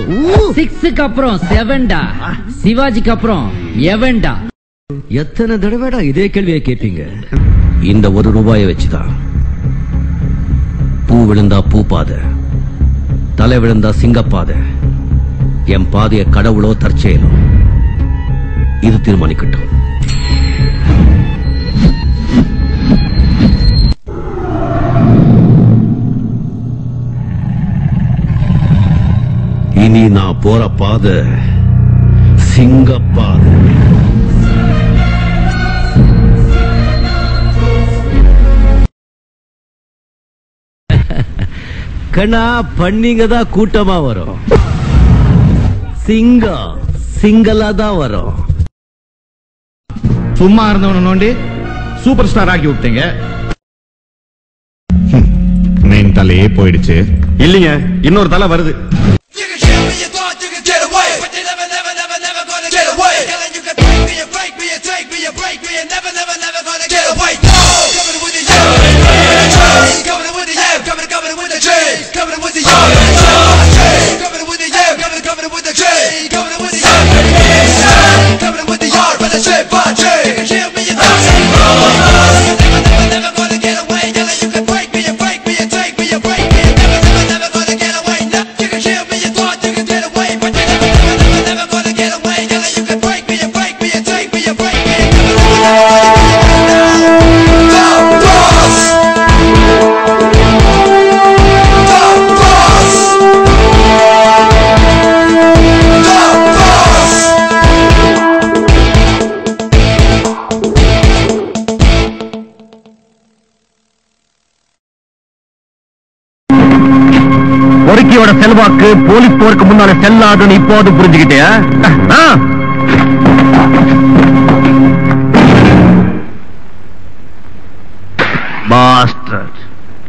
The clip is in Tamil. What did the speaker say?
6க்கு அப்புறம் 7டா, சிவாஜிக்கு அப்புறம் எவன்டா? எத்தனை தடவைடா இதே கேள்வியை கேட்பீங்க? இந்த ₹1 வச்சுதான் பூ விழுந்தா பூ பாதை, தலை விழுந்தா சிங்கப்பாதை, என் பாதைய கடவுளோ தற்செயலோ இது தீர்மானிக்கட்டும். இனி நான் போற பாதை சிங்கப்பாதை. கண்ணா, பண்ணிங்க தான் கூட்டமா வரும், சிங்கம் சிங்கலா தான் வரும். சும்மா இருந்தவன நோண்டி சூப்பர் ஸ்டார் ஆக்கி விட்டீங்க. மெயின் தலையே போயிடுச்சு. இல்லைங்க, இன்னொரு தலை வருது. பொறுக்கியோட செல்வாக்கு போலீஸ் போருக்கு முன்னால செல்லாதுன்னு இப்போது புரிஞ்சுக்கிட்டியா? பாஸ்டர்.